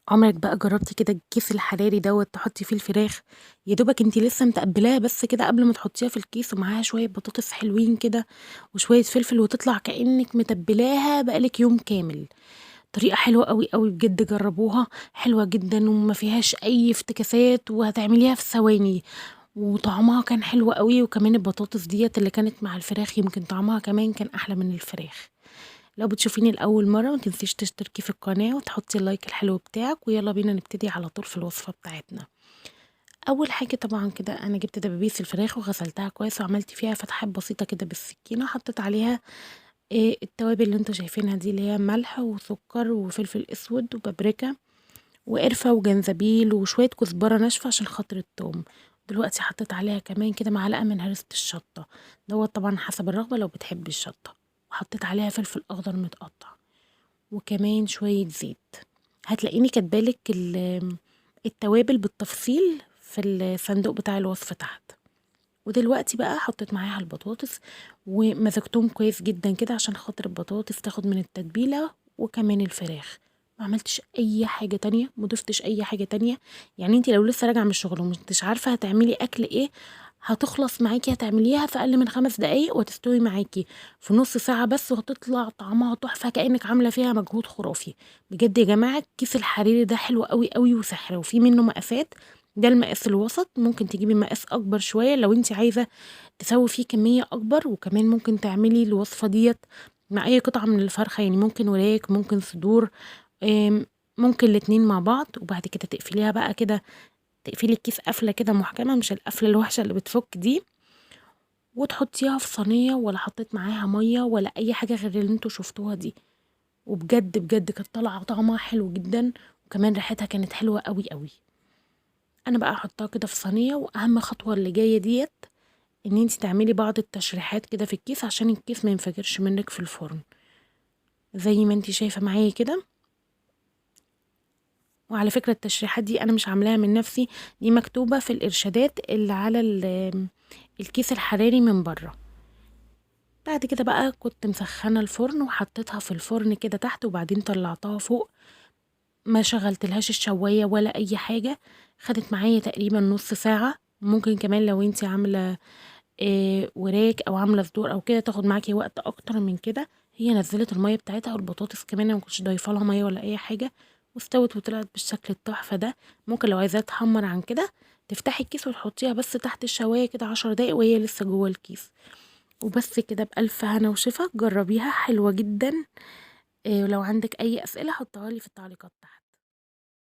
عمرك بقى جربتِ كده الكيس الحراري تحطّي فيه الفراخ، يا دوبك أنتِ لسه متقبلاها بس كده قبل ما تحطيها في الكيس ومعاها شوية بطاطس حلوين كده وشوية فلفل وتطلع كأنِك متبلاها بقى لِك يوم كامل. طريقة حلوة أوي، أوي بجد جربوها، حلوة جدًا وما فيهاش أي افتكاسات وهتعمليها في ثواني، وطعمها كان حلو أوي، وكمان البطاطس اللي كانت مع الفراخ يمكن طعمها كمان كان أحلى من الفراخ. لو بتشوفيني لأول مرة متنسيش تشتركي في القناة وتحطي اللايك الحلو بتاعك، ويلا بينا نبتدي على طول في الوصفة بتاعتنا. أول حاجة طبعا كده أنا جبت دبابيس الفراخ وغسلتها كويس وعملت فيها فتحات بسيطة كده بالسكينة، حطيت عليها التوابل اللي انتوا شايفينها دي اللي هي ملح وسكر وفلفل اسود وبابريكا وقرفة وجنزبيل وشوية كزبرة ناشفة عشان خاطر التوم. دلوقتي حطيت عليها كمان كده معلقة من هرسة الشطة، دوت طبعا حسب الرغبة لو بتحبي الشطة، وحطيت عليها فلفل أخضر متقطع وكمان شوية زيت. هتلاقيني كاتبالك التوابل بالتفصيل في الصندوق بتاع الوصفة تحت. ودلوقتي بقى حطيت معاها البطاطس ومزجتهم كويس جدا كده عشان خاطر البطاطس تاخد من التتبيلة وكمان الفراخ. ما عملتش اي حاجة تانية، مضفتش اي حاجة تانية. يعني انتي لو لسه راجعة من الشغل ومش عارفة هتعملي اكل ايه، هتخلص معاكي، هتعمليها في اقل من 5 دقايق وتستوي معاكي في نص ساعة بس، وهتطلع طعمها تحفة كأنك عاملة فيها مجهود خرافي. بجد يا جماعة الكيس الحريري ده حلو قوي قوي وسحر، وفي منه مقاسات. ده المقاس الوسط، ممكن تجيبي مقاس اكبر شوية لو انت عايزة تسوي فيه كمية اكبر، وكمان ممكن تعملي الوصفة ديت مع اي قطعة من الفرخة، يعني ممكن وراك ممكن صدور، آم، ممكن الاتنين مع بعض. وبعد كده تقفليها بقى كده، تقفلي الكيس قفلة كده محكمة، مش القفلة الوحشة اللي بتفك دي، وتحطيها في صينية، ولا حطيت معاها مية ولا اي حاجة غير اللي انتوا شفتوها دي. وبجد بجد كانت طالعة طعمها حلو جدا، وكمان ريحتها كانت حلوة قوي قوي. انا بقى احطها كده في صينية، واهم خطوة اللي جاية ديت ان انتي تعملي بعض التشريحات كده في الكيس عشان الكيس ما ينفجرش منك في الفرن، زي ما انتي شايفة معايا كده. وعلى فكرة التشريحات دي انا مش عاملاها من نفسي، دي مكتوبة في الارشادات اللي على الكيس الحراري من بره. بعد كده بقى كنت مسخنة الفرن وحطيتها في الفرن كده تحت، وبعدين طلعتها فوق، ما شغلتلهاش الشواية ولا اي حاجة. خدت معايا تقريبا نص ساعة، ممكن كمان لو انتي عاملة وراك او عامله صدور او كده تاخد معاكي وقت اكتر من كده. هي نزلت الميه بتاعتها، والبطاطس كمان انا ما كنتش ضايفه لها ميه ولا اي حاجه، واستوت وطلعت بالشكل التحفه ده. ممكن لو عايزاها تحمر عن كده تفتحي الكيس وتحطيها بس تحت الشوايه كده 10 دقايق وهي لسه جوه الكيس. وبس كده، بألف هنا وشفا، جربيها حلوه جدا. ولو عندك اي اسئله حطها لي في التعليقات تحت.